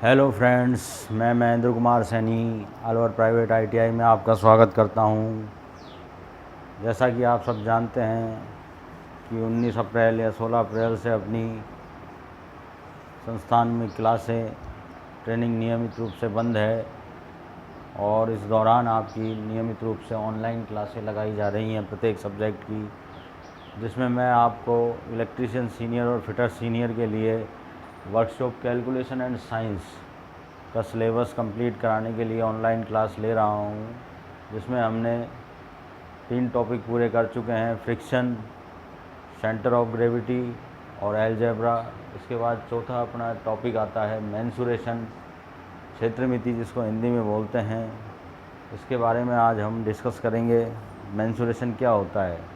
Hello friends, मैं Mahendra Kumar Saini Alwar private ITI में आपका स्वागत करता हूं। जैसा कि आप सब जानते हैं कि 19 अप्रैल या 16 अप्रैल से अपनी संस्थान में क्लासें ट्रेनिंग नियमित रूप से बंद है और इस दौरान आपकी नियमित रूप से ऑनलाइन क्लासें लगाई जा रही हैं प्रत्येक सब्जेक्ट की, जिसमें मैं आपको इलेक्ट्रीशियन सीनियर और फिटर सीनियर के लिए वर्कशॉप कैलकुलेशन एंड साइंस का सिलेबस कंप्लीट कराने के लिए ऑनलाइन क्लास ले रहा हूँ, जिसमें हमने 3 टॉपिक पूरे कर चुके हैं। फ्रिक्शन, सेंटर ऑफ ग्रेविटी और अलजेब्रा। इसके बाद चौथा अपना टॉपिक आता है मेंसुरेशन, क्षेत्रमिति जिसको हिंदी में बोलते हैं। इसके बारे में आज हम डिस्कस करेंगे, मेंसुरेशन क्या होता है।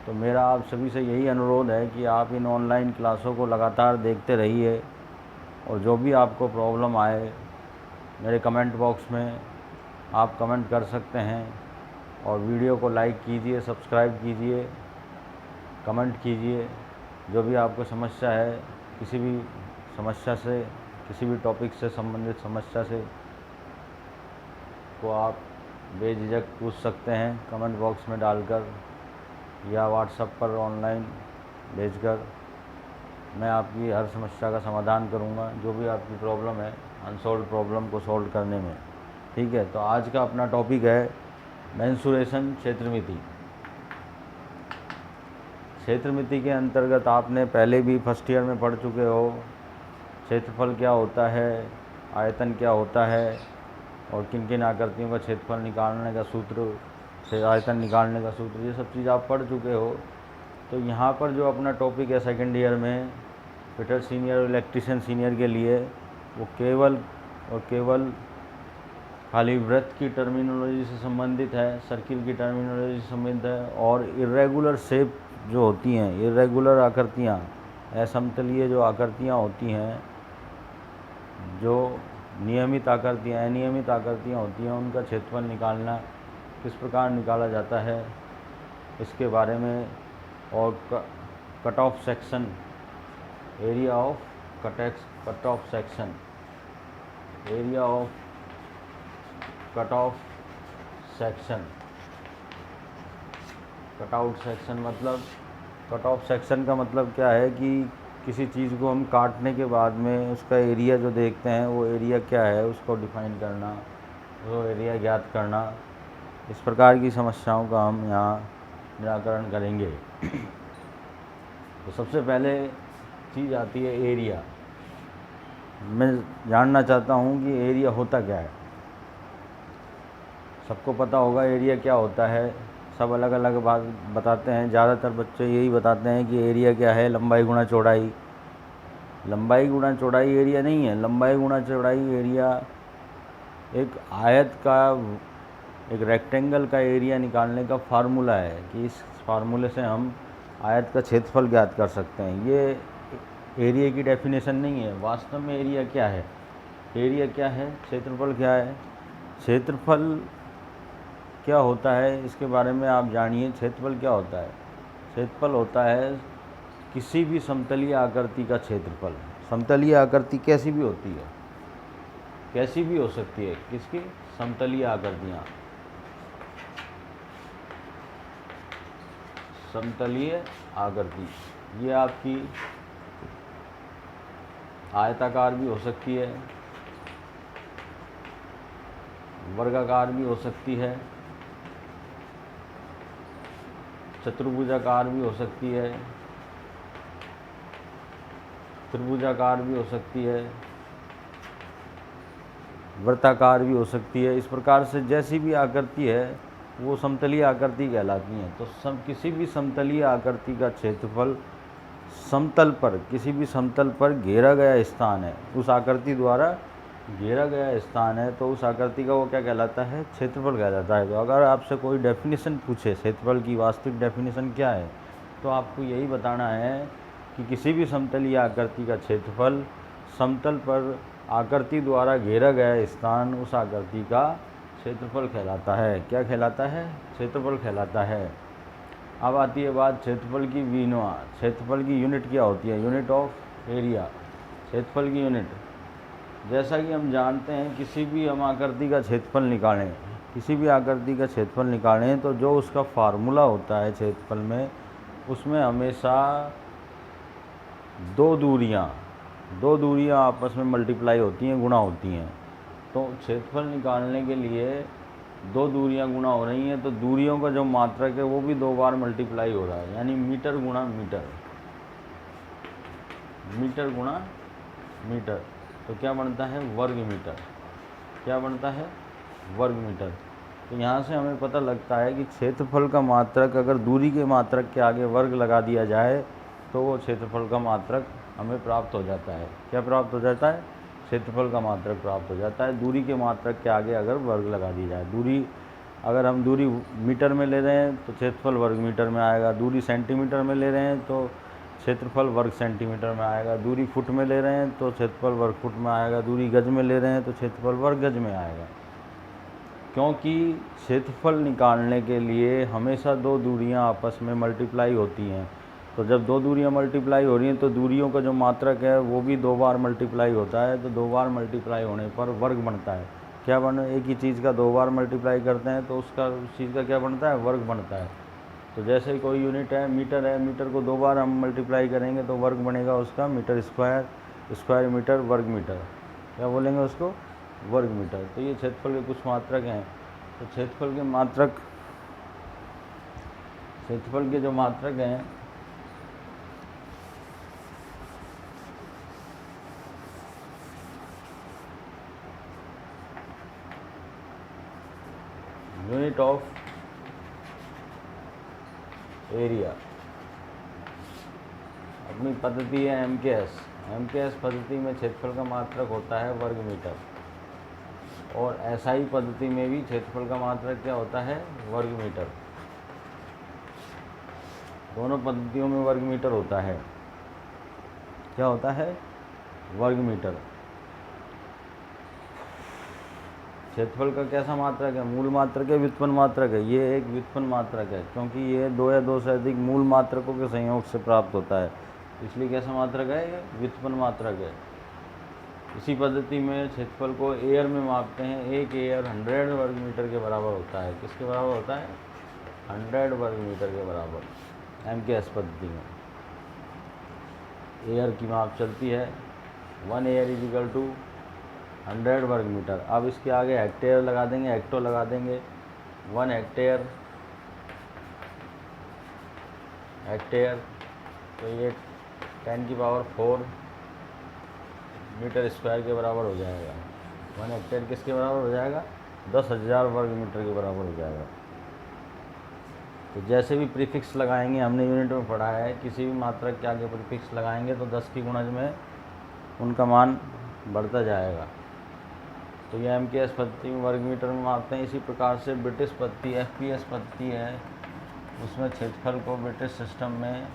तो मेरा आप सभी से यही अनुरोध है कि आप इन ऑनलाइन क्लासों को लगातार देखते रहिए और जो भी आपको प्रॉब्लम आए मेरे कमेंट बॉक्स में आप कमेंट कर सकते हैं और वीडियो को लाइक कीजिए, सब्सक्राइब कीजिए, कमेंट कीजिए। जो भी आपको समस्या है, किसी भी समस्या से, किसी भी टॉपिक से संबंधित समस्या से को आप बेझिझक पूछ सकते हैं कमेंट बॉक्स में डालकर या व्हाट्सएप पर ऑनलाइन भेजकर। मैं आपकी हर समस्या का समाधान करूंगा, जो भी आपकी प्रॉब्लम है अनसॉल्व प्रॉब्लम को सॉल्व करने में। ठीक है, तो आज का अपना टॉपिक है मेंसुरेशन, क्षेत्रमिति। क्षेत्रमिति के अंतर्गत आपने पहले भी फर्स्ट ईयर में पढ़ चुके हो। क्षेत्रफल क्या होता है, आयतन क्या होता है और किन किन आकृतियों का क्षेत्रफल निकालने का सूत्र, आयतन निकालने का सूत्र, ये सब चीज़ आप पढ़ चुके हो। तो यहाँ पर जो अपना टॉपिक है सेकेंड ईयर में फिटर सीनियर और इलेक्ट्रीशियन सीनियर के लिए, वो केवल और केवल खाली वृत्त की टर्मिनोलॉजी से संबंधित है, सर्किल की टर्मिनोलॉजी से संबंधित है और इरेगुलर शेप जो होती हैं, इरेगुलर आकृतियाँ, असमतलीय जो आकृतियाँ होती हैं, जो नियमित आकृतियाँ, अनियमित आकृतियाँ होती हैं, उनका क्षेत्रफल निकालना किस प्रकार निकाला जाता है इसके बारे में। और cut off section, area of cut off section, area of cut off section, cut out section मतलब, कट ऑफ सेक्शन का मतलब क्या है कि किसी चीज़ को हम काटने के बाद में उसका एरिया जो देखते हैं वो एरिया क्या है उसको डिफाइन करना, वो एरिया ज्ञात करना। इस प्रकार की समस्याओं का हम यहाँ निराकरण करेंगे। तो सबसे पहले चीज़ आती है एरिया। मैं जानना चाहता हूँ कि एरिया होता क्या है। सबको पता होगा एरिया क्या होता है, सब अलग अलग बात बताते हैं। ज़्यादातर बच्चे यही बताते हैं कि एरिया क्या है, लंबाई गुणा चौड़ाई। लंबाई गुणा चौड़ाई एरिया नहीं है। लंबाई गुणा चौड़ाई एरिया एक आयत का, एक रेक्टेंगल का एरिया निकालने का फार्मूला है कि इस फार्मूले से हम आयत का क्षेत्रफल ज्ञात कर सकते हैं। ये एरिया की डेफिनेशन नहीं है। वास्तव में एरिया क्या है, एरिया क्या है, क्षेत्रफल क्या है, क्षेत्रफल क्या होता है, इसके बारे में आप जानिए। क्षेत्रफल क्या होता है? क्षेत्रफल होता है किसी भी समतलीय आकृति का क्षेत्रफल। समतलीय आकृति कैसी भी होती है, कैसी भी हो सकती है। किसकी? समतलीय आकृतियाँ। समतलीय आकृति ये आपकी आयताकार भी हो सकती है, वर्गाकार भी हो सकती है, चतुर्भुजाकार भी हो सकती है, त्रिभुजाकार भी हो सकती है, वृत्ताकार भी हो सकती है। इस प्रकार से जैसी भी आकृति है वो समतलीय आकृति कहलाती हैं। तो किसी भी समतलीय आकृति का क्षेत्रफल समतल पर, किसी भी समतल पर घेरा गया स्थान है, उस आकृति द्वारा घेरा गया स्थान है, तो उस आकृति का वो क्या कहलाता है? क्षेत्रफल कहलाता है। तो अगर आपसे कोई डेफिनेशन पूछे क्षेत्रफल की, वास्तविक डेफिनेशन क्या है, तो आपको यही बताना है कि किसी भी समतलीय आकृति का क्षेत्रफल समतल पर आकृति द्वारा घेरा गया स्थान उस आकृति का क्षेत्रफल कहलाता है। क्या कहलाता है? क्षेत्रफल कहलाता है। अब आती है बात क्षेत्रफल की विनोआ। क्षेत्रफल की यूनिट क्या होती है? Unit of area. क्षेत्रफल की यूनिट जैसा कि हम जानते हैं किसी भी हम आकृति का क्षेत्रफल निकालें, किसी भी आकृति का क्षेत्रफल निकालें तो जो उसका फार्मूला होता है क्षेत्रफल में, उसमें हमेशा दो दूरियां आपस में मल्टीप्लाई होती हैं, गुणा होती हैं। तो क्षेत्रफल निकालने के लिए दो दूरियां गुणा हो रही हैं, तो दूरियों का जो मात्रक है वो भी दो बार मल्टीप्लाई हो रहा है, यानी मीटर गुणा मीटर, मीटर गुणा मीटर, तो क्या बनता है वर्ग मीटर। क्या बनता है वर्ग मीटर। तो यहाँ से हमें पता लगता है कि क्षेत्रफल का मात्रक अगर दूरी के मात्रक के आगे वर्ग लगा दिया जाए तो वो क्षेत्रफल का मात्रक हमें प्राप्त हो जाता है। क्या प्राप्त हो जाता है? क्षेत्रफल का मात्रक प्राप्त हो जाता है दूरी के मात्रक के आगे अगर वर्ग लगा दी जाए। दूरी अगर हम दूरी मीटर में ले रहे हैं तो क्षेत्रफल वर्ग मीटर में आएगा, दूरी सेंटीमीटर में ले रहे हैं तो क्षेत्रफल वर्ग सेंटीमीटर में आएगा, दूरी फुट में ले रहे हैं तो क्षेत्रफल वर्ग फुट में आएगा, दूरी गज में ले रहे हैं तो क्षेत्रफल वर्ग गज में आएगा। क्योंकि क्षेत्रफल निकालने के लिए हमेशा दो दूरियां आपस में मल्टीप्लाई होती हैं, तो जब दो दूरियां मल्टीप्लाई हो रही हैं तो दूरियों का जो मात्रक है वो भी दो बार मल्टीप्लाई होता है, तो दो बार मल्टीप्लाई होने पर वर्ग बनता है। क्या बना? एक ही चीज़ का दो बार मल्टीप्लाई करते हैं तो उसका उस चीज़ का क्या बनता है? वर्ग बनता है। तो जैसे कोई यूनिट है, मीटर को दो बार हम मल्टीप्लाई करेंगे तो वर्ग बनेगा उसका मीटर स्क्वायर, स्क्वायर मीटर, वर्ग मीटर। क्या बोलेंगे उसको? वर्ग मीटर। तो ये क्षेत्रफल के कुछ मात्रक हैं। तो क्षेत्रफल के जो मात्रक हैं यूनिट ऑफ एरिया, अपनी पद्धति है एमकेएस पद्धति में क्षेत्रफल का मात्रक होता है वर्ग मीटर, और एसआई पद्धति में भी क्षेत्रफल का मात्रक क्या होता है? वर्ग मीटर। दोनों पद्धतियों में वर्ग मीटर होता है। क्या होता है? वर्ग मीटर। क्षेत्रफल का कैसा मात्रक है? मूल मात्रक है, व्युत्पन्न मात्रक है? ये एक व्युत्पन्न मात्रक है, क्योंकि ये दो या दो से अधिक मूल मात्रकों के संयोग से प्राप्त होता है, इसलिए कैसा मात्रक है? ये व्युत्पन्न मात्रक है। इसी पद्धति में क्षेत्रफल को एयर में मापते हैं। एक एयर 100 वर्ग मीटर के बराबर होता है। किसके बराबर होता है? 100 वर्ग मीटर के बराबर। एमकेएस पद्धति में एयर की माप चलती है। 1 एयर इज इक्वल टू 100 वर्ग मीटर। अब इसके आगे हेक्टेयर लगा देंगे, हेक्टो लगा देंगे। 1 हेक्टेयर तो ये 10 की पावर 4 मीटर स्क्वायर के बराबर हो जाएगा। 1 हेक्टेयर किसके बराबर हो जाएगा? 10,000 वर्ग मीटर के बराबर हो जाएगा। तो जैसे भी प्रीफिक्स लगाएंगे, हमने यूनिट में पढ़ा है, किसी भी मात्रक के आगे प्रीफिक्स लगाएंगे तो 10 की गुणज में उनका मान बढ़ता जाएगा। तो ये एमकेएस पद्धति में वर्ग मीटर में मापते हैं। इसी प्रकार से ब्रिटिश पद्धति एफपीएस पद्धति है, उसमें क्षेत्रफल को ब्रिटिश सिस्टम में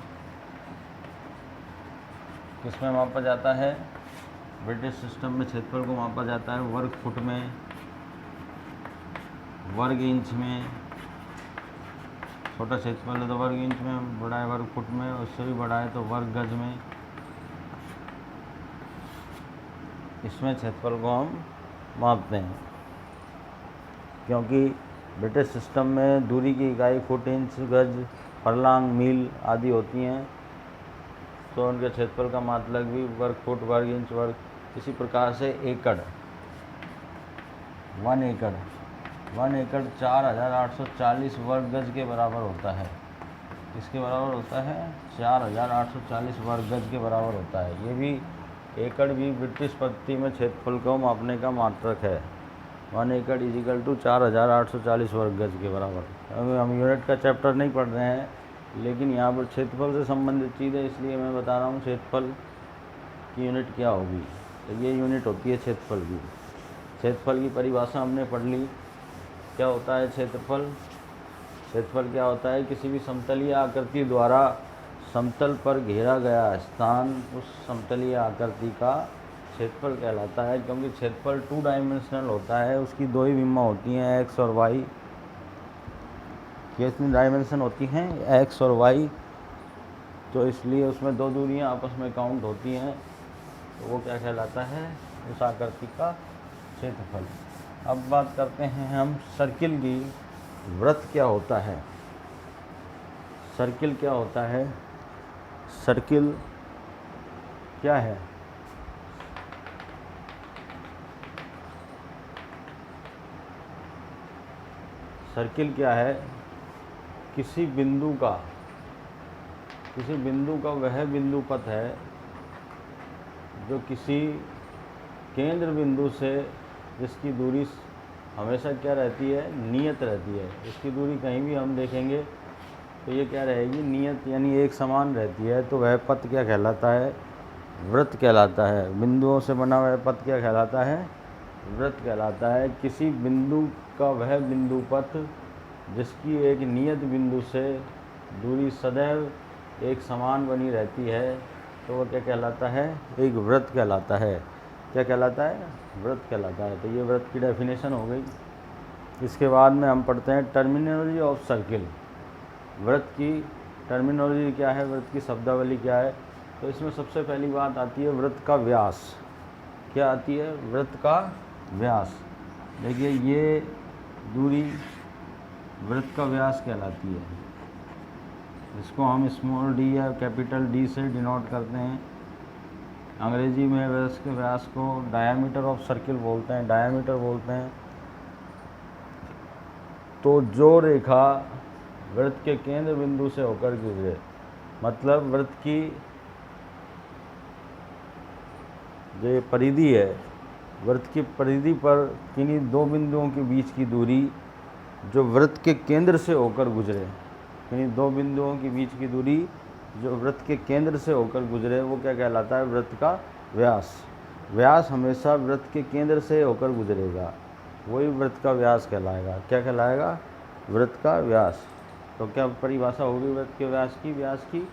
किसमें मापा जाता है? ब्रिटिश सिस्टम में क्षेत्रफल को मापा जाता है वर्ग फुट में, वर्ग इंच में। छोटा क्षेत्रफल है तो वर्ग इंच में, बड़ा है वर्ग फुट में, उससे भी बड़ा है तो वर्ग गज में। इसमें क्षेत्रफल को हम मापते हैं, क्योंकि ब्रिटिश सिस्टम में दूरी की इकाई फुट, इंच, गज, फरलांग, मील आदि होती हैं, तो उनके क्षेत्रफल का मात्रक भी वर्ग फुट, वर्ग इंच, वर्ग। इसी प्रकार से एकड़, 1 एकड़ 4840 वर्ग गज के बराबर होता है। किसके बराबर होता है? 4840 वर्ग गज के बराबर होता है। ये भी एकड़ भी ब्रिटिश पद्धति में क्षेत्रफल को मापने का मात्रक है। 1 एकड़ इज इक्वल टू 4840 वर्ग गज के बराबर। अभी हम यूनिट का चैप्टर नहीं पढ़ रहे हैं, लेकिन यहाँ पर क्षेत्रफल से संबंधित चीज़ है, इसलिए मैं बता रहा हूँ क्षेत्रफल की यूनिट क्या होगी। तो ये यूनिट होती है क्षेत्रफल की। क्षेत्रफल की परिभाषा हमने पढ़ ली। क्या होता है क्षेत्रफल? क्षेत्रफल क्या होता है? किसी भी समतलीय आकृति द्वारा समतल पर घेरा गया स्थान उस समतलीय आकृति का क्षेत्रफल कहलाता है। क्योंकि क्षेत्रफल 2 डायमेंशनल होता है, उसकी दो ही विमा होती हैं, एक्स और वाई। कितनी डायमेंशन होती हैं? एक्स और वाई। तो इसलिए उसमें दो दूरियां आपस में काउंट होती हैं, तो वो क्या कहलाता है? उस आकृति का क्षेत्रफल। अब बात करते हैं हम सर्किल की। वृत्त क्या होता है? सर्किल क्या होता है? सर्किल क्या है? सर्किल क्या है? किसी बिंदु का वह बिंदु पथ है जो किसी केंद्र बिंदु से, जिसकी दूरी हमेशा क्या रहती है? नियत रहती है। इसकी दूरी कहीं भी हम देखेंगे तो ये क्या रहेगी? नियत, यानी एक समान रहती है। तो वह पथ क्या कहलाता है? वृत्त कहलाता है। बिंदुओं से बना वह पथ क्या कहलाता है? वृत्त कहलाता है। किसी बिंदु का वह बिंदु पथ जिसकी एक नियत बिंदु से दूरी सदैव एक समान बनी रहती है, तो वह क्या कहलाता है? एक वृत्त कहलाता है। क्या कहलाता है? वृत्त कहलाता है। तो ये वृत्त की डेफिनेशन हो गई। इसके बाद में हम पढ़ते हैं टर्मिनोलॉजी ऑफ सर्किल। वृत्त की टर्मिनोलॉजी क्या है? वृत्त की शब्दावली क्या है? तो इसमें सबसे पहली बात आती है वृत्त का व्यास। क्या आती है? वृत्त का व्यास। देखिए, ये दूरी वृत्त का व्यास कहलाती है। इसको हम स्मॉल डी या कैपिटल डी से डिनोट करते हैं। अंग्रेजी में वृत्त के व्यास को डायामीटर ऑफ सर्किल बोलते हैं, डायामीटर बोलते हैं। तो जो रेखा वृत्त के केंद्र बिंदु से होकर गुजरे, मतलब वृत्त की जो ये परिधि है, वृत्त की परिधि पर किन्हीं दो बिंदुओं के बीच की दूरी जो वृत्त के केंद्र से होकर गुजरे, किन्हीं दो बिंदुओं के बीच की दूरी जो वृत्त के केंद्र से होकर गुजरे, वो क्या कहलाता है? वृत्त का व्यास। व्यास हमेशा वृत्त के केंद्र से होकर गुजरेगा, वही वृत्त का व्यास कहलाएगा। क्या कहलाएगा? वृत्त का व्यास। तो क्या परिभाषा होगी वृत्त के व्यास की?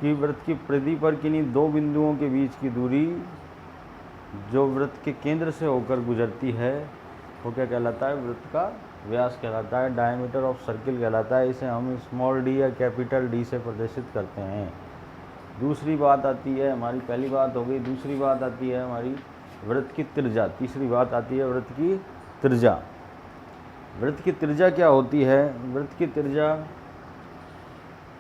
कि वृत्त की परिधि पर किन्हीं दो बिंदुओं के बीच की दूरी जो वृत्त के केंद्र से होकर गुजरती है, वो क्या कहलाता है? वृत्त का व्यास कहलाता है। डायमीटर ऑफ सर्किल कहलाता है। इसे हम स्मॉल डी या कैपिटल डी से प्रदर्शित करते हैं। दूसरी बात आती है हमारी, पहली बात हो गई, दूसरी बात आती है हमारी वृत्त की त्रिज्या। तीसरी बात आती है वृत्त की त्रिज्या। वृत्त की त्रिज्या क्या होती है? वृत्त की त्रिज्या,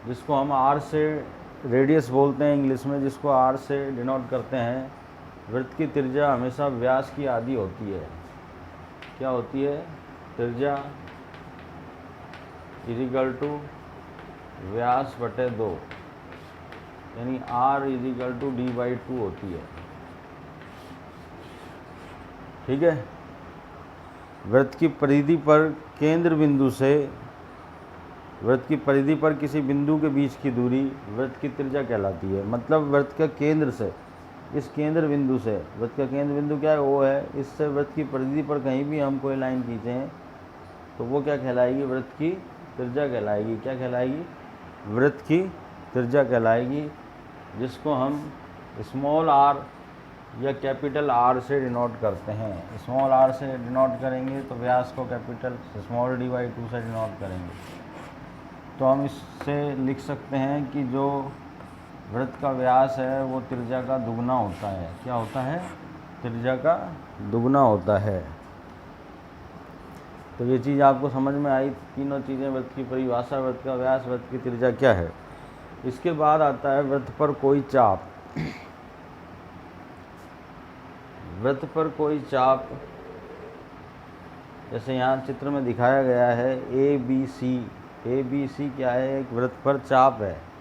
जिसको हम आर से रेडियस बोलते हैं इंग्लिश में, जिसको आर से डिनोट करते हैं, वृत्त की त्रिज्या हमेशा व्यास की आधी होती है। क्या होती है? त्रिज्या इजिकल टू व्यास बटे 2, यानी आर इजिकल टू d/2 होती है। ठीक है। वृत्त की परिधि पर केंद्र बिंदु से, वृत्त की परिधि पर किसी बिंदु के बीच की दूरी वृत्त की त्रिज्या कहलाती है। मतलब वृत्त के केंद्र से, इस केंद्र बिंदु से, वृत्त का केंद्र बिंदु क्या है? वो है। इससे वृत्त की परिधि पर कहीं भी हम कोई लाइन खींचें तो वो क्या कहलाएगी? वृत्त की त्रिज्या कहलाएगी। क्या कहलाएगी? वृत्त की त्रिज्या कहलाएगी, जिसको हम स्मॉल आर या कैपिटल आर से डिनोट करते हैं। स्मॉल आर से डिनोट करेंगे तो व्यास को कैपिटल स्मॉल d/2 से डिनोट करेंगे। तो हम इससे लिख सकते हैं कि जो वृत्त का व्यास है वो त्रिज्या का दुगना होता है। क्या होता है? त्रिज्या का दुगना होता है। तो ये चीज़ आपको समझ में आई, तीनों चीज़ें, वृत्त की परिभाषा, वृत्त का व्यास, वृत्त की त्रिज्या क्या है। इसके बाद आता है वृत्त पर कोई चाप। वृत्त पर कोई चाप, जैसे यहाँ चित्र में दिखाया गया है ए बी सी क्या है? एक वृत्त पर चाप है।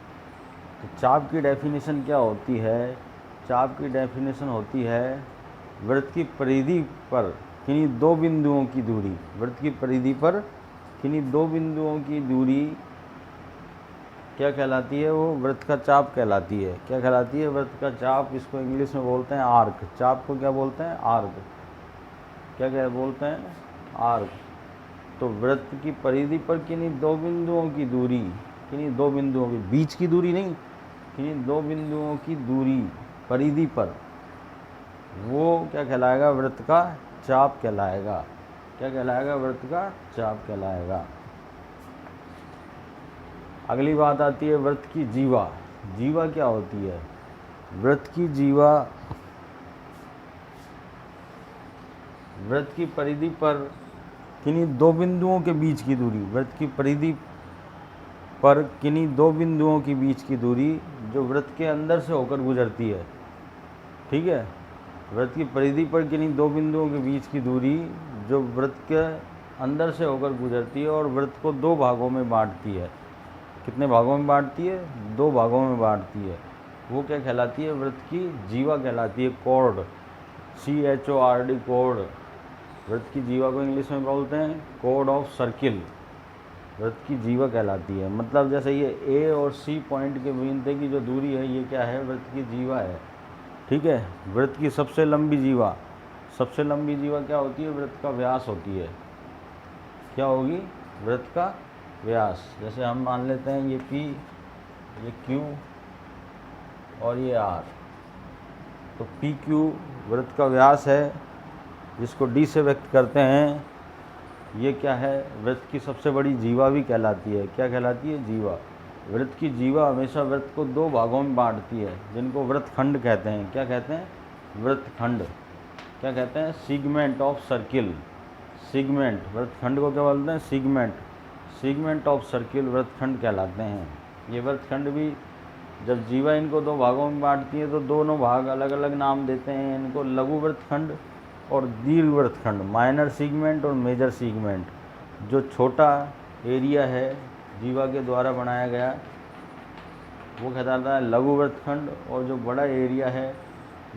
तो चाप की डेफिनेशन क्या होती है? चाप की डेफिनेशन होती है वृत्त की परिधि पर किन्हीं दो बिंदुओं की दूरी, वृत्त की परिधि पर किन्हीं दो बिंदुओं की दूरी क्या कहलाती है? वो वृत्त का चाप कहलाती है। क्या कहलाती है? वृत्त का चाप। इसको इंग्लिश में बोलते हैं आर्क। चाप को क्या बोलते हैं? आर्क। क्या बोलते हैं? आर्क। तो वृत्त की परिधि पर किन्हीं दो बिंदुओं की दूरी, किन्हीं दो बिंदुओं के बीच की दूरी नहीं, किन्हीं दो बिंदुओं की दूरी परिधि पर, वो क्या कहलाएगा? वृत्त का चाप कहलाएगा। क्या कहलाएगा? वृत्त का चाप कहलाएगा। अगली बात आती है वृत्त की जीवा। जीवा क्या होती है? वृत्त की जीवा वृत्त की परिधि पर किन्हीं दो बिंदुओं के बीच की दूरी, वृत्त की परिधि पर किन्हीं दो बिंदुओं के बीच की दूरी जो वृत्त के अंदर से होकर गुजरती है। ठीक है, वृत्त की परिधि पर किन्हीं दो बिंदुओं के बीच की दूरी जो वृत्त के अंदर से होकर गुजरती है और वृत्त को दो भागों में बांटती है। कितने भागों में बांटती है? दो भागों में बांटती है। वो क्या कहलाती है? वृत्त की जीवा कहलाती है, कॉर्ड, CHORD, कॉर्ड। वृत्त की जीवा को इंग्लिश में बोलते हैं कॉर्ड ऑफ सर्किल, वृत्त की जीवा कहलाती है। मतलब जैसे ये A और C पॉइंट के बीच की जो दूरी है, ये क्या है? वृत्त की जीवा है। ठीक है, वृत्त की सबसे लंबी जीवा, सबसे लंबी जीवा क्या होती है? वृत्त का व्यास होती है। क्या होगी? वृत्त का व्यास। जैसे हम मान लेते हैं ये P, ये Q और ये R। तो PQ वृत्त का व्यास है, जिसको D से व्यक्त करते हैं। ये क्या है? वृत्त की सबसे बड़ी जीवा भी कहलाती है। क्या कहलाती है? जीवा। वृत्त की जीवा हमेशा वृत्त को दो भागों में बांटती है, जिनको वृत्तखंड कहते हैं। क्या कहते हैं? वृत्तखंड। क्या कहते हैं? Segment of circle. सेगमेंट, वृत्तखंड को क्या बोलते हैं? सेगमेंट। सेगमेंट ऑफ सर्किल वृत्तखंड कहलाते हैं। ये वृत्तखंड भी जब जीवा इनको दो भागों में बांटती है तो दोनों भाग अलग अलग नाम देते हैं इनको, लघु वृत्तखंड और दीर्घ वृत्तखंड, माइनर सेगमेंट और मेजर सेगमेंट। जो छोटा एरिया है जीवा के द्वारा बनाया गया वो कहलाता है लघु वृत्तखंड, और जो बड़ा एरिया है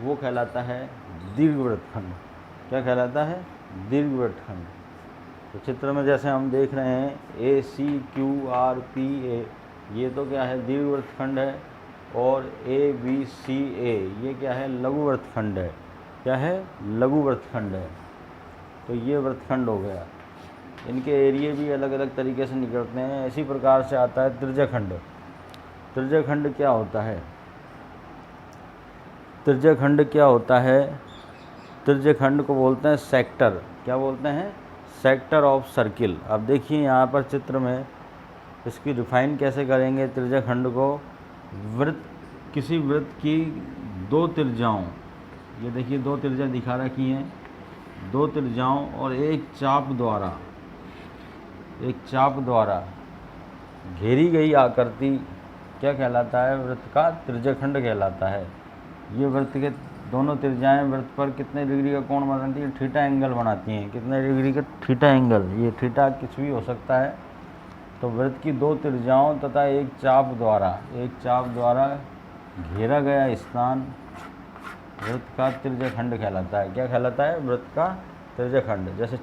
वो कहलाता है दीर्घ वृत्तखंड। क्या कहलाता है? दीर्घ वृत्तखंड। तो चित्र में जैसे हम देख रहे हैं ACQRPA, ये तो क्या है? दीर्घ वृत्तखंड है, और ABCA ये क्या है? लघु वृत्तखंड है। क्या है? लघु वृत्तखंड है। तो ये वृत्तखंड हो गया। इनके एरिए भी अलग अलग तरीके से निकलते हैं। इसी प्रकार से आता है त्रिज्यखंड। त्रिज्यखंड क्या होता है? त्रिज्यखंड क्या होता है? त्रिज्यखंड को बोलते हैं सेक्टर। क्या बोलते हैं? Sector of circle. अब देखिए यहाँ पर चित्र में इसकी डिफाइन कैसे करेंगे त्रिज्यखंड को। वृत्त, किसी वृत्त की दो त्रिज्याओं, ये देखिए दो त्रिज्या दिखा रखी हैं, दो त्रिज्याओं और एक चाप द्वारा घेरी गई आकृति क्या कहलाता है? वृत्त का त्रिज्यखंड कहलाता है। ये वृत्त के दोनों त्रिज्याएं वृत्त पर कितने डिग्री का कोण बनाती है? थीटा एंगल बनाती हैं। कितने डिग्री का? Theta angle. ये थीटा कुछ भी हो सकता है। तो वृत्त की दो त्रिज्याओं तथा एक चाप द्वारा घेरा गया स्थान वृत्त का त्रिज्यखंड कहलाता है। क्या कहलाता है? वृत्त का त्रिज्यखंड। जैसे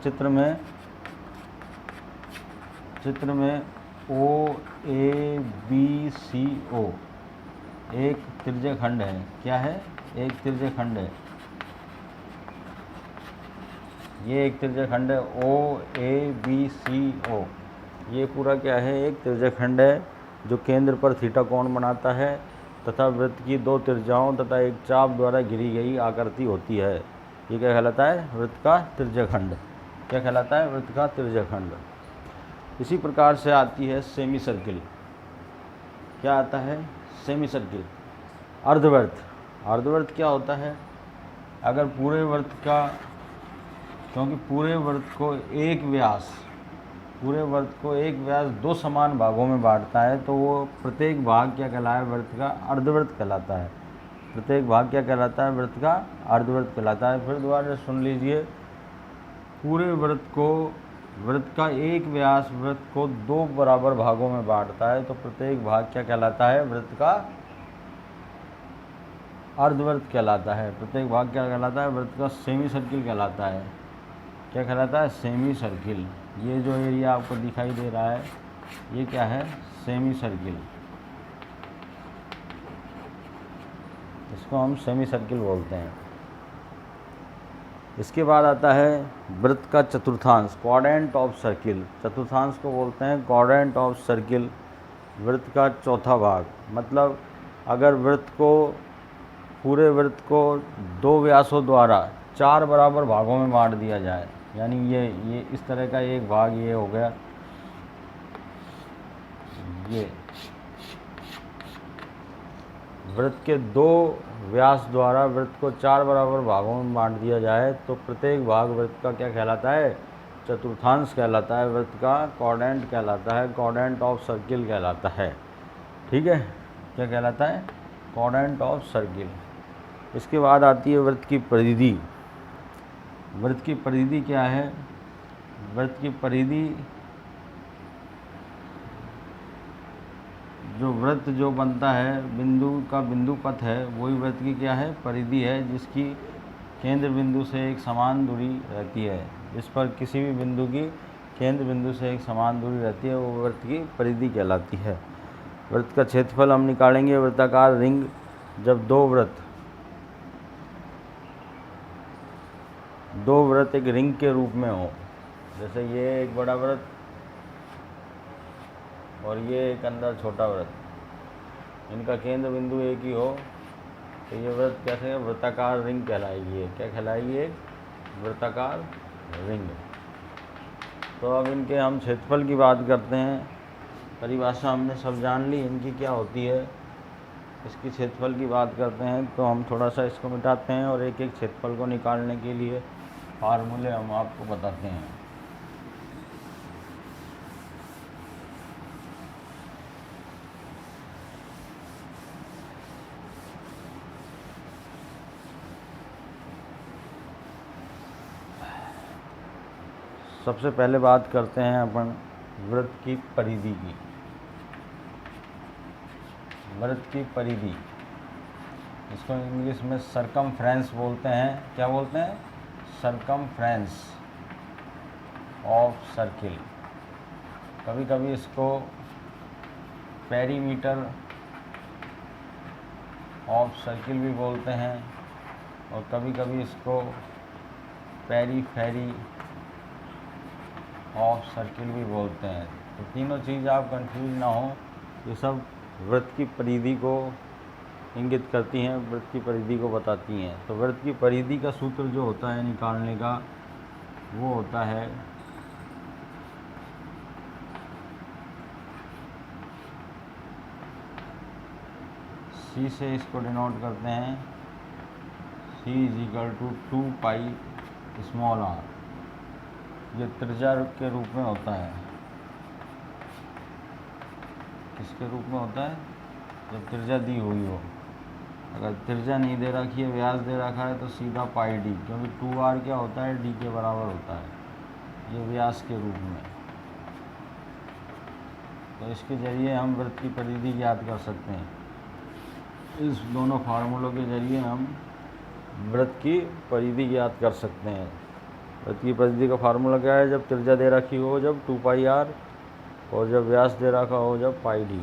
चित्र में OABCO एक त्रिज्यखंड है। क्या है? एक त्रिज्यखंड है। ये एक त्रिज्यखंड है OABCO। ये पूरा क्या है? एक त्रिज्यखंड है जो केंद्र पर थीटा कोण बनाता है तथा वृत्त की दो त्रिज्याओं तथा एक चाप द्वारा घिरी गई आकृति होती है। ये क्या कहलाता है? वृत्त का त्रिज्यखंड। क्या कहलाता है? वृत्त का त्रिज्यखंड। इसी प्रकार से आती है सेमी सर्किल। क्या आता है? Semi circle. अर्धवृत्त। अर्धवृत्त क्या होता है? अगर पूरे वृत्त का, क्योंकि पूरे वृत्त को एक व्यास दो समान भागों में बांटता है, तो वो प्रत्येक भाग क्या कहलाया? वृत्त का अर्धवृत्त कहलाता है। प्रत्येक भाग क्या कहलाता है? वृत्त का अर्धवृत्त कहलाता है। फिर दोबारा सुन लीजिए, पूरे वृत्त का एक व्यास वृत्त को दो बराबर भागों में बांटता है, तो प्रत्येक भाग क्या कहलाता है? वृत्त का अर्धवृत्त कहलाता है। प्रत्येक भाग क्या कहलाता है? वृत्त का सेमी सर्किल कहलाता है। क्या कहलाता है? Semi circle. ये जो एरिया आपको दिखाई दे रहा है ये क्या है? Semi circle. इसको हम सेमी सर्किल बोलते हैं। इसके बाद आता है वृत्त का चतुर्थांश, क्वाड्रेंट ऑफ सर्किल। चतुर्थांश को बोलते हैं क्वाड्रेंट ऑफ सर्किल। वृत्त का चौथा भाग, मतलब अगर पूरे वृत्त को दो व्यासों द्वारा चार बराबर भागों में बांट दिया जाए, यानी ये इस तरह का एक भाग ये हो गया, ये वृत्त के दो व्यास द्वारा वृत्त को 4 बराबर भागों में बांट दिया जाए तो प्रत्येक भाग वृत्त का क्या कहलाता है? चतुर्थांश कहलाता है। वृत्त का क्वाड्रेंट कहलाता है, क्वाड्रेंट ऑफ सर्किल कहलाता है। ठीक है, क्या कहलाता है? Quadrant of circle. इसके बाद आती है वृत्त की परिधि। वृत्त की परिधि क्या है? वृत्त की परिधि जो वृत्त जो बनता है, बिंदु का बिंदु पथ है, वही वृत्त की क्या है? परिधि है, जिसकी केंद्र बिंदु से एक समान दूरी रहती है। जिस पर किसी भी बिंदु की केंद्र बिंदु से एक समान दूरी रहती है, वो वृत्त की परिधि कहलाती है। वृत्त का क्षेत्रफल हम निकालेंगे। वृत्ताकार रिंग जब दो वृत्त एक रिंग के रूप में हो, जैसे ये एक बड़ा वृत्त और ये एक अंदर छोटा वृत्त, इनका केंद्र बिंदु एक ही हो, तो ये वृत्त कैसे? वृत्ताकार रिंग कहलाएगी। क्या कहलाएगी? एक वृत्ताकार रिंग। तो अब इनके हम क्षेत्रफल की बात करते हैं। परिभाषा हमने सब जान ली इनकी क्या होती है। इसकी क्षेत्रफल की बात करते हैं तो हम थोड़ा सा इसको मिटाते हैं और एक एक क्षेत्रफल को निकालने के लिए फार्मूले हम आपको बताते हैं। सबसे पहले बात करते हैं अपन वृत्त की परिधि की। वृत्त की परिधि, इसको इंग्लिश में सरकमफ्रेंस बोलते हैं। क्या बोलते हैं? Circumference of circle. कभी कभी इसको पेरीमीटर ऑफ सर्किल भी बोलते हैं और कभी कभी इसको पेरीफेरी ऑफ सर्किल भी बोलते हैं। तो तीनों चीज़ आप कंफ्यूज ना हो, ये सब वृत्त की परिधि को इंगित करती हैं, वृत्त की परिधि को बताती हैं। तो वृत्त की परिधि का सूत्र जो होता है निकालने का, वो होता है C से इसको डिनोट करते हैं, C = 2 पाई स्मॉल r। ये त्रिज्या के रूप में होता है। किसके रूप में होता है? जब त्रिज्या दी हुई हो। अगर त्रिज्या नहीं दे रखी है, व्यास दे रखा है, तो सीधा पाई d, क्योंकि 2r क्या होता है? d के बराबर होता है। ये व्यास के रूप में। तो इसके जरिए हम वृत्त की परिधि ज्ञात कर सकते हैं। इस दोनों फार्मूलों के जरिए हम वृत्त की परिधि ज्ञात कर सकते हैं। वृत्त की परिधि का फार्मूला क्या है? जब त्रिज्या दे रखी हो जब 2 पाई r, और जब व्यास दे रखा हो जब पाई d।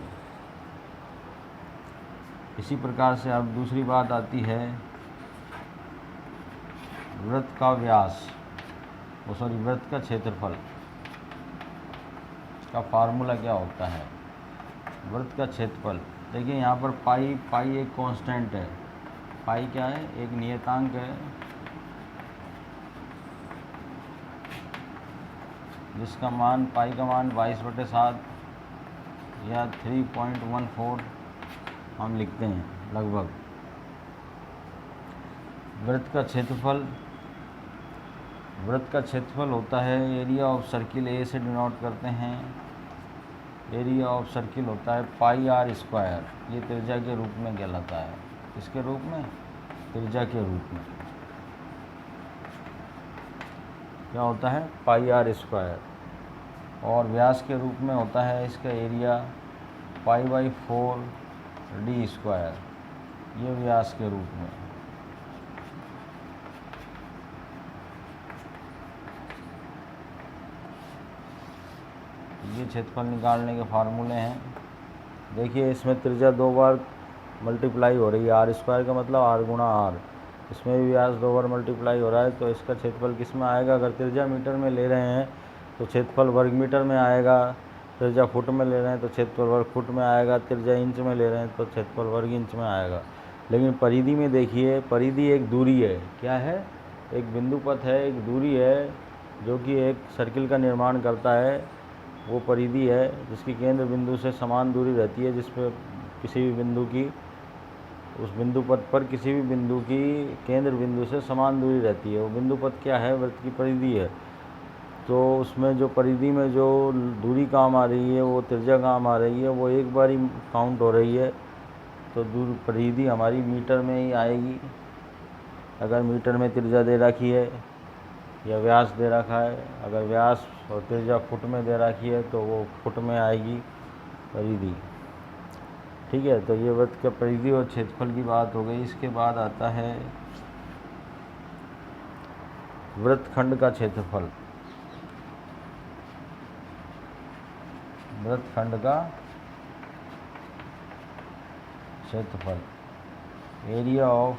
इसी प्रकार से अब दूसरी बात आती है वृत्त का व्यास, वृत्त का क्षेत्रफल का फार्मूला क्या होता है? वृत्त का क्षेत्रफल, देखिए यहाँ पर पाई एक कांस्टेंट है। पाई क्या है? एक नियतांक है, जिसका मान, पाई का मान 22/7 या 3.14 हम लिखते हैं लगभग। वृत्त का क्षेत्रफल होता है एरिया ऑफ सर्किल। ए से डिनोट करते हैं। एरिया ऑफ सर्किल होता है पाई r²। ये त्रिज्या के रूप में कहलाता है। किसके रूप में? त्रिज्या के रूप में। क्या होता है? पाई r²। और व्यास के रूप में होता है इसका एरिया π/4 d²। ये व्यास के रूप में। ये क्षेत्रफल निकालने के फार्मूले हैं। देखिए इसमें त्रिज्या 2 बार मल्टीप्लाई हो रही है। r² का मतलब r गुणा r। इसमें भी व्यास 2 बार मल्टीप्लाई हो रहा है, तो इसका क्षेत्रफल किस में आएगा? अगर त्रिज्या मीटर में ले रहे हैं तो क्षेत्रफल वर्ग मीटर में आएगा। त्रिज्या फुट में ले रहे हैं तो क्षेत्रफल वर्ग फुट में आएगा। त्रिज्या इंच में ले रहे हैं तो क्षेत्रफल वर्ग इंच में आएगा। लेकिन परिधि में देखिए, परिधि एक दूरी है। क्या है? एक बिंदु पथ है, एक दूरी है, जो कि एक सर्किल का निर्माण करता है। वो परिधि है जिसकी केंद्र बिंदु से समान दूरी रहती है, जिस पर किसी भी बिंदु की उस बिंदु पथ पर किसी भी बिंदु की केंद्र बिंदु से समान दूरी रहती है। वो बिंदु पथ क्या है? वृत्त की परिधि है। तो उसमें जो परिधि में जो दूरी काम आ रही है, वो त्रिज्या काम आ रही है, वो एक बार ही काउंट हो रही है। तो परिधि हमारी मीटर में ही आएगी। अगर मीटर में त्रिज्या दे रखी है या व्यास दे रखा है, अगर व्यास और त्रिज्या फुट में दे रखी है तो वो फुट में आएगी परिधि। ठीक है, तो ये वृत्त का परिधि और क्षेत्रफल की बात हो गई। इसके बाद आता है वृत्तखंड का क्षेत्रफल। वृत्तखंड का क्षेत्रफल, एरिया ऑफ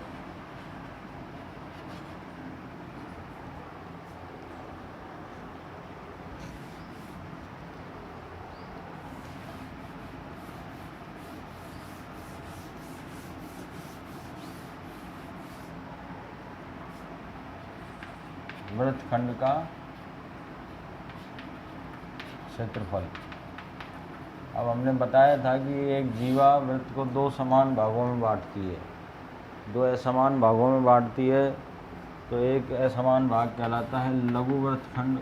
वृत्तखंड का क्षेत्रफल। अब हमने बताया था कि एक जीवा वृत्त को दो समान भागों में बांटती है, दो असमान भागों में बांटती है। तो एक असमान भाग कहलाता है लघु वृत्तखंड,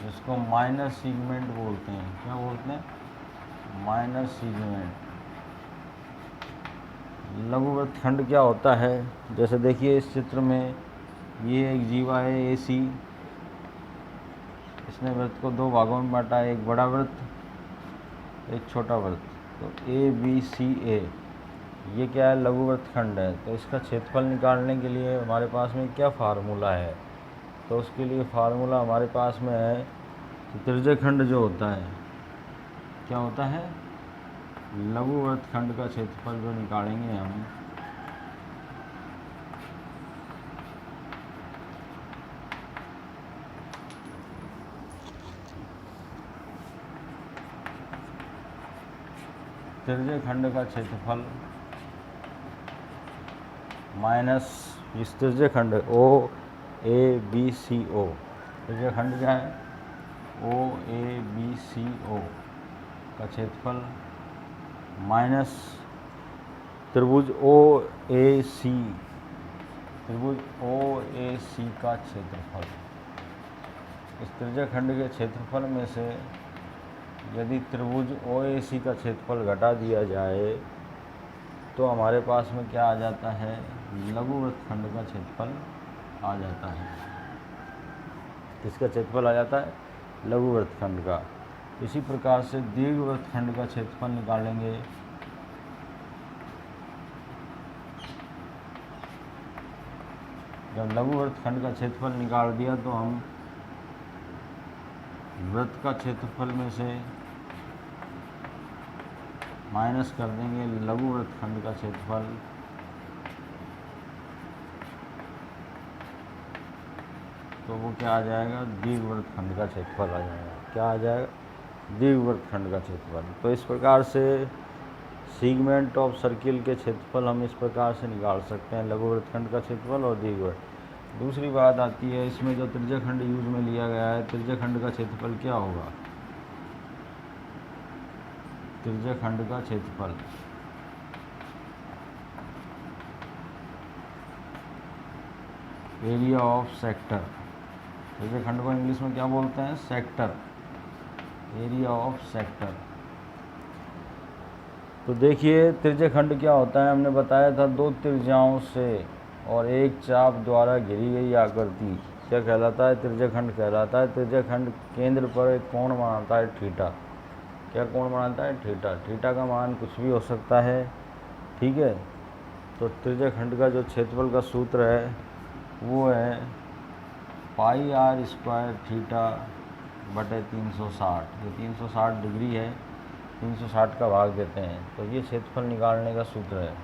जिसको माइनर सेगमेंट बोलते हैं। क्या बोलते हैं? Minor segment. लघु वृत्तखंड क्या होता है? जैसे देखिए इस चित्र में, ये एक जीवा है AC, इसने वृत्त को दो भागों में बांटा है, एक बड़ा वृत्त, एक छोटा वृत्त। तो ABCA ये क्या है? लघु वृत्तखंड है। तो इसका क्षेत्रफल निकालने के लिए हमारे पास में क्या फार्मूला है? तो उसके लिए फार्मूला हमारे पास में है कि त्रिज्यखंड जो होता है, क्या होता है? लघु वृत्तखंड का क्षेत्रफल जो निकालेंगे हम, त्रिज्यखंड का क्षेत्रफल माइनस इस त्रिज्यखंड OABCO, त्रिज्यखंड क्या है? OABCO का क्षेत्रफल माइनस त्रिभुज OAC, त्रिभुज OAC का क्षेत्रफल। इस त्रिज्यखंड के क्षेत्रफल में से यदि त्रिभुज OAC का क्षेत्रफल घटा दिया जाए तो हमारे पास में क्या आ जाता है? लघु वृत्तखंड का क्षेत्रफल आ जाता है। किसका क्षेत्रफल आ जाता है? लघु वृत्तखंड का। इसी प्रकार से दीर्घ वृत्तखंड का क्षेत्रफल निकालेंगे। जब लघु वृत्तखंड का क्षेत्रफल निकाल दिया तो हम वृत्त का क्षेत्रफल में से माइनस कर देंगे लघु वृत्तखंड का क्षेत्रफल। तो वो क्या आ जाएगा? दीर्घ वृत्तखंड का क्षेत्रफल आ जाएगा। क्या आ जाएगा? दीर्घ वृत्तखंड का क्षेत्रफल। तो इस प्रकार से सेगमेंट ऑफ सर्किल के क्षेत्रफल हम इस प्रकार से निकाल सकते हैं, लघु वृत्तखंड का क्षेत्रफल और दीर्घ वृत्त। दूसरी बात आती है, इसमें जो त्रिज्यखंड यूज में लिया गया है, त्रिज्यखंड का क्षेत्रफल क्या होगा? त्रिज्यखंड का क्षेत्रफल एरिया ऑफ सेक्टर। त्रिज्यखंड को इंग्लिश में क्या बोलते हैं? Sector, area of sector. तो देखिए त्रिज्यखंड क्या होता है, हमने बताया था दो त्रिज्याओं से और एक चाप द्वारा घिरी गई आकृति क्या कहलाता है? त्रिज्यखंड कहलाता है। त्रिज्यखंड केंद्र पर एक कोण बनाता है थीटा। क्या कोण बनाता है? थीटा। थीटा का मान कुछ भी हो सकता है। ठीक है, तो त्रिज्यखंड का जो क्षेत्रफल का सूत्र है वो है πr² थीटा बटे 360। ये 360 डिग्री है, 360 का भाग देते हैं तो ये क्षेत्रफल निकालने का सूत्र है।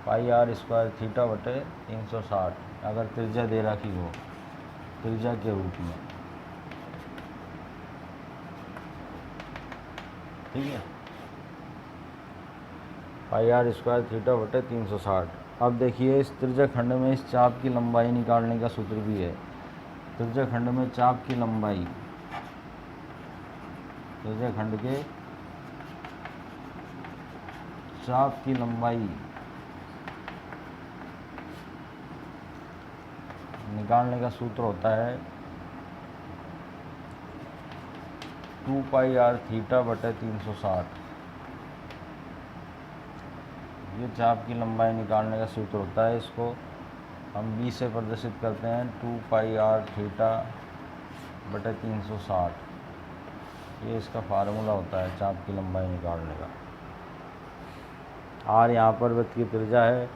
πr² थीटा बटे 360 अगर त्रिज्या दे रखी हो, त्रिज्या के रूप में। ठीक है, πr² थीटा बटे 360। अब देखिए इस त्रिज्यखंड में इस चाप की लंबाई निकालने का सूत्र भी है। त्रिज्यखंड में चाप की लंबाई, त्रिज्यखंड के चाप की लंबाई निकालने का सूत्र होता है 2 पाई r थीटा बटे 360। ये चाप की लंबाई निकालने का सूत्र होता है। इसको हम b से प्रदर्शित करते हैं 2 पाई r थीटा बटे 360। ये इसका फार्मूला होता है चाप की लंबाई निकालने का। r यहाँ पर वृत्त की त्रिज्या है,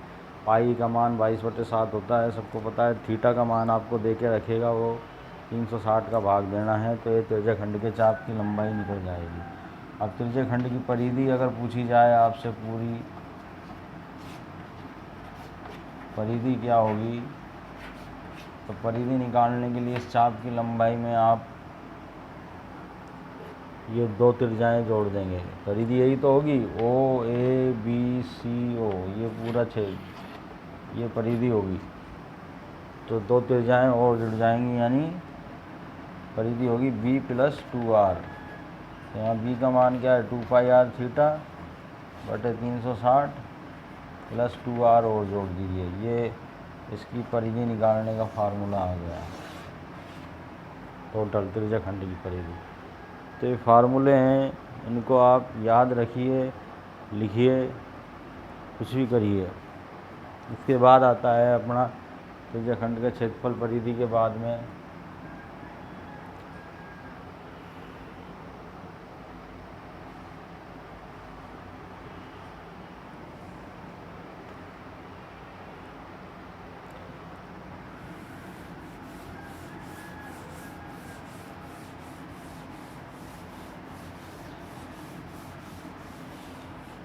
पाई का मान 22/7 होता है, सबको पता है। थीटा का मान आपको दे के रखेगा, वो 360 का भाग देना है, तो ये त्रिज्या खंड के चाप की लंबाई निकल जाएगी। अब त्रिज्या खंड की परिधि अगर पूछी जाए आपसे, पूरी परिधि क्या होगी, तो परिधि निकालने के लिए इस चाप की लंबाई में आप ये दो त्रिज्याएं जोड़ देंगे। परिधि यही तो होगी, ओ ए बी सी ओ, ये पूरा छेद, ये परिधि होगी। तो दो त्रिज्याएं और जुड़ जाएंगी, यानी परिधि होगी b + 2r। तो यहाँ b का मान क्या है 2 पाई r थीटा बटे 360 + 2r और जोड़ दीजिए। ये इसकी परिधि निकालने का फार्मूला आ गया, टोटल त्रिज्या खंड की परिधि। तो ये फार्मूले हैं, इनको आप याद रखिए, लिखिए, कुछ भी करिए। इसके बाद आता है अपना त्रिज्या खंड का क्षेत्रफल परिधि के बाद में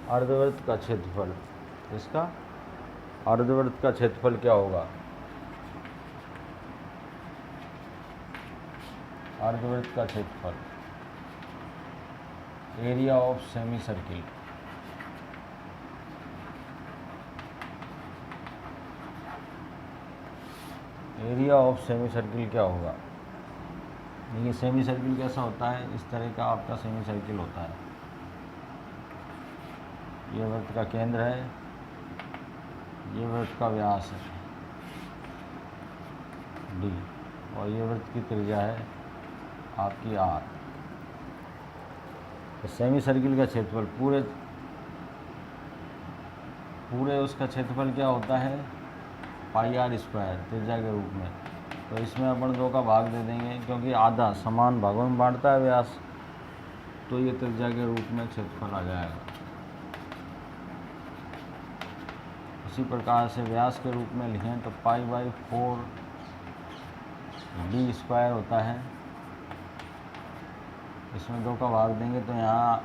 अर्धवृत्त का क्षेत्रफल। इसका अर्धवृत्त का क्षेत्रफल क्या होगा? अर्धवृत्त का क्षेत्रफल, area of semi circle. Area of semi circle क्या होगा? देखिए सेमी सर्किल कैसा होता है, इस तरह का आपका सेमी सर्किल होता है। ये वृत्त का केंद्र है, ये वृत्त का व्यास है d, और ये वृत्त की त्रिज्या है आपकी r। तो सेमी सर्किल का क्षेत्रफल पूरे उसका क्षेत्रफल क्या होता है पाई r स्क्वायर त्रिज्या के रूप में। तो इसमें अपन 2 का भाग दे देंगे, क्योंकि आधा समान भागों में बांटता है व्यास, तो ये त्रिज्या के रूप में क्षेत्रफल आ जाएगा। इसी प्रकार से व्यास के रूप में लिखें तो π/4 d स्क्वायर होता है। इसमें 2 का भाग देंगे तो यहाँ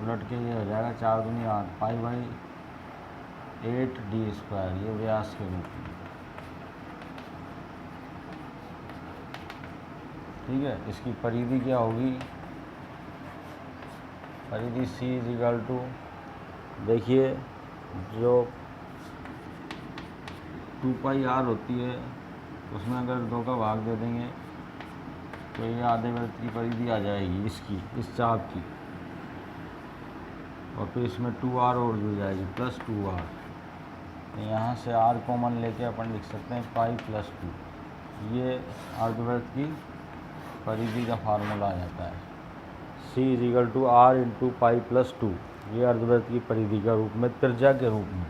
उलट के ये हो जाएगा 4 दूनी 8, π/8 d स्क्वायर, ये व्यास के रूप में। ठीक है, इसकी परिधि क्या होगी? परिधि c = देखिए जो 2 पाई r होती है, उसमें अगर 2 का भाग दे देंगे तो ये आधे वृत्त की परिधि आ जाएगी इसकी, इस चाप की, और फिर इसमें 2r और जुड़ जाएगी +2r। तो यहाँ से r कॉमन लेके अपन लिख सकते हैं पाई + 2। ये अर्धवृत्त की परिधि का फार्मूला आ जाता है, c = r × पाई + 2। ये अर्धवृत्त की परिधि का रूप में, त्रिज्या के रूप में।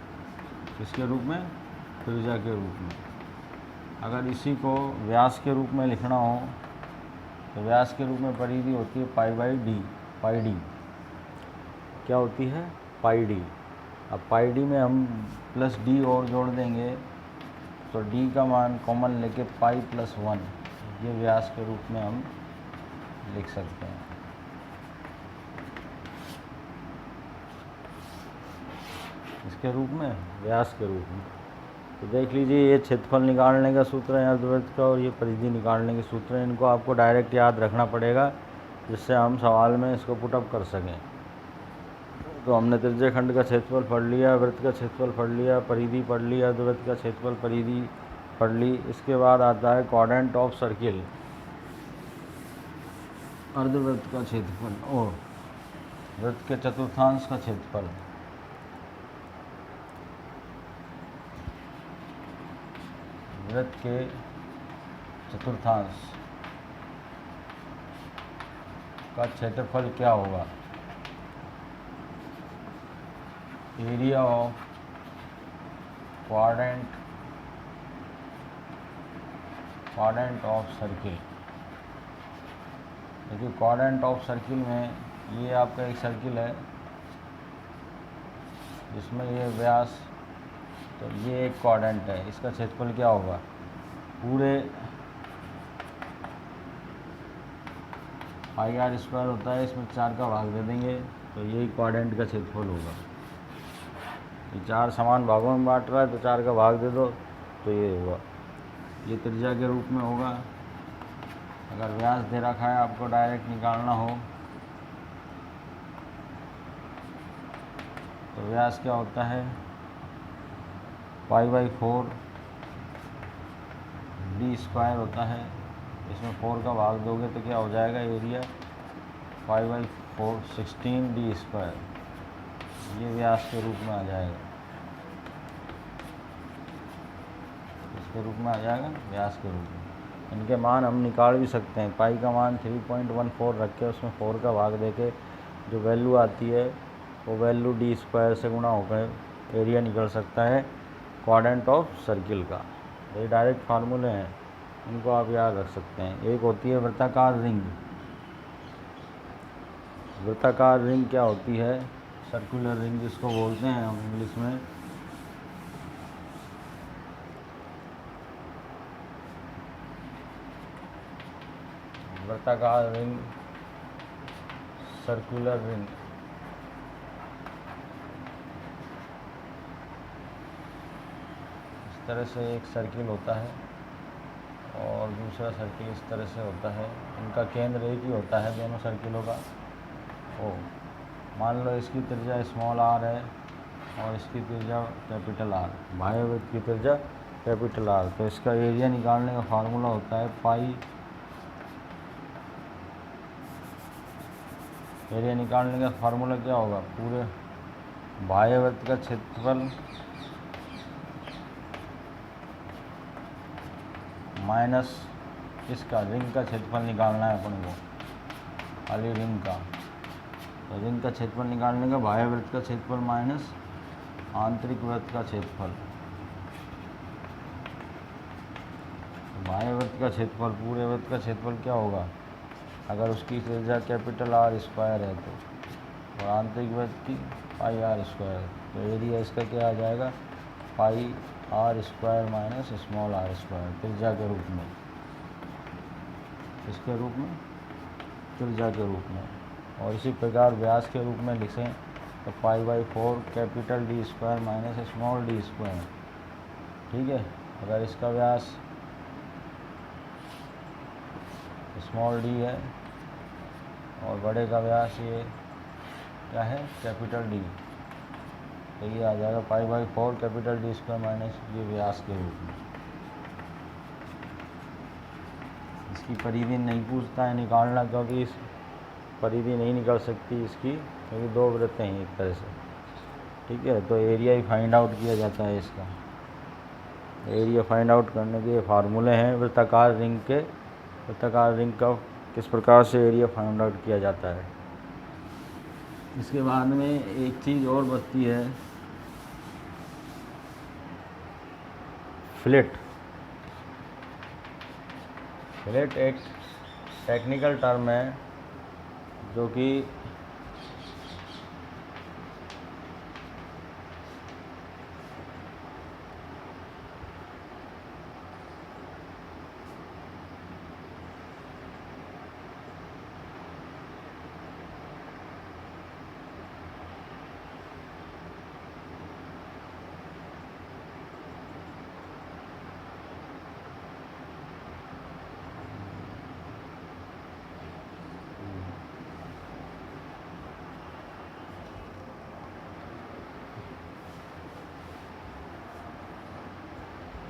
किसके रूप में? त्रिज्या के रूप में। अगर इसी को व्यास के रूप में लिखना हो तो व्यास के रूप में परिधि होती है π/d, πd। क्या होती है? πd। अब πd में हम +d और जोड़ देंगे तो d का मान कॉमन लेके पाई + 1, ये व्यास के रूप में हम लिख सकते हैं। इसके रूप में, व्यास के रूप में। तो देख लीजिए, ये क्षेत्रफल निकालने का सूत्र है अर्धवृत्त का, और ये परिधि निकालने के सूत्र हैं। इनको आपको डायरेक्ट याद रखना पड़ेगा, जिससे हम सवाल में इसको पुटअप कर सकें। तो हमने त्रिज्या खंड का क्षेत्रफल पढ़ लिया, वृत्त का क्षेत्रफल पढ़ लिया, परिधि पढ़ ली, अर्धवृत्त का क्षेत्रफल परिधि पढ़ ली। इसके बाद आता है क्वाड्रेंट ऑफ सर्किल, अर्धवृत्त का क्षेत्रफल और वृत्त के चतुर्थांश का क्षेत्रफल। वृत्त के चतुर्थांश का क्षेत्रफल क्या होगा? Area of quadrant of circle. देखिए क्वाड्रेंट ऑफ सर्किल में ये आपका एक सर्किल है जिसमें ये व्यास, तो ये एक क्वाड्रेंट है, इसका क्षेत्रफल क्या होगा? पूरे पाई आर स्क्वायर होता है, इसमें 4 का भाग दे देंगे तो यही क्वाड्रेंट का क्षेत्रफल होगा। ये 4 समान भागों में बांट रहा है तो 4 का भाग दे दो तो ये होगा। ये त्रिज्या के रूप में होगा। अगर व्यास दे रखा है आपको डायरेक्ट निकालना हो तो व्यास क्या होता है? पाई/4 डी स्क्वायर होता है। इसमें 4 का भाग दोगे तो क्या हो जाएगा? एरिया पाई/4 16 डी स्क्वायर, ये व्यास के रूप में आ जाएगा, इसके रूप में आ जाएगा, व्यास के रूप में। इनके मान हम निकाल भी सकते हैं। पाई का मान 3.14 रख के उसमें 4 का भाग देके जो वैल्यू आती है वो वैल्यू डी स्क्वायर से गुणा होकर एरिया निकल सकता है क्वाड्रेंट ऑफ सर्किल का। ये डायरेक्ट फार्मूले हैं, इनको आप याद रख सकते हैं। एक होती है वृत्ताकार रिंग। वृत्ताकार रिंग क्या होती है? सर्कुलर रिंग जिसको बोलते हैं हम इंग्लिश में। वृत्ताकार रिंग, सर्कुलर रिंग। इस तरह से एक सर्किल होता है और दूसरा सर्किल इस तरह से होता है। इनका केंद्र एक ही होता है दोनों सर्किलों का। ओ मान लो इसकी त्रिज्या स्मॉल आर है और इसकी त्रिज्या कैपिटल आर, बाह्य वृत्त की त्रिज्या कैपिटल आर। तो इसका एरिया निकालने का फार्मूला होता है पाई। एरिया निकालने का फार्मूला क्या होगा? पूरे बाह्य वृत्त का क्षेत्रफल माइनस इसका रिंग का क्षेत्रफल निकालना है अपन को, खाली रिंग का। तो रिंग का क्षेत्रफल निकालने का बाह्य वृत्त का क्षेत्रफल माइनस आंतरिक वृत्त का क्षेत्रफल। बाह्य वृत्त का क्षेत्रफल, पूरे वृत्त का क्षेत्रफल क्या होगा? अगर उसकी त्रिज्या कैपिटल आर स्क्वायर है तो, और आंतरिक वृत्त की पाई आर स्क्वायर, तो एरिया इसका क्या आ जाएगा? Pi r square minus small r square, त्रिज्या के रूप में, इसके रूप में, त्रिज्या के रूप में। और इसी प्रकार व्यास के रूप में लिखें तो पाई/4 capital D square minus small D square. ठीक है, अगर इसका व्यास स्मॉल डी है और बड़े का व्यास ये क्या है? कैपिटल डी, तो ये आ जाएगा पाई/4 कैपिटल डी स्क्वायर माइनस ये व्यास के रूप में। इसकी परिधि नहीं पूछता है निकालना, क्योंकि इस परिधि नहीं निकल सकती इसकी, क्योंकि दो वृत्त हैं एक तरह से। ठीक है, तो एरिया ही फाइंड आउट किया जाता है इसका। एरिया फाइंड आउट करने के फार्मूले हैं वृत्ताकार रिंग के। वृत्ताकार रिंग का किस प्रकार से एरिया फाइंड आउट किया जाता है। इसके बाद में एक चीज़ और बचती है, फिलेट। फिलेट एक टेक्निकल टर्म है जो कि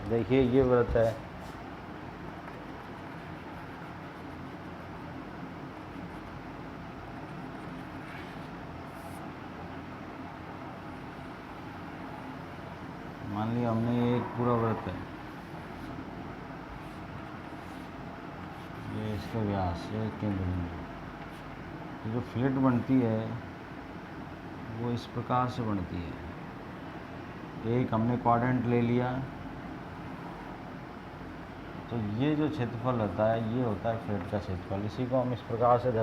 देखिए ये वृत्त है, मान लिया हमने ये एक पूरा वृत्त है, इसके व्यास या केंद्र में। तो जो फिलेट बनती है वो इस प्रकार से बनती है। एक हमने क्वाड्रेंट ले लिया, तो ये जो क्षेत्रफल होता है ये होता है फिलेट का क्षेत्रफल। इसी को हम इस प्रकार से दर्शा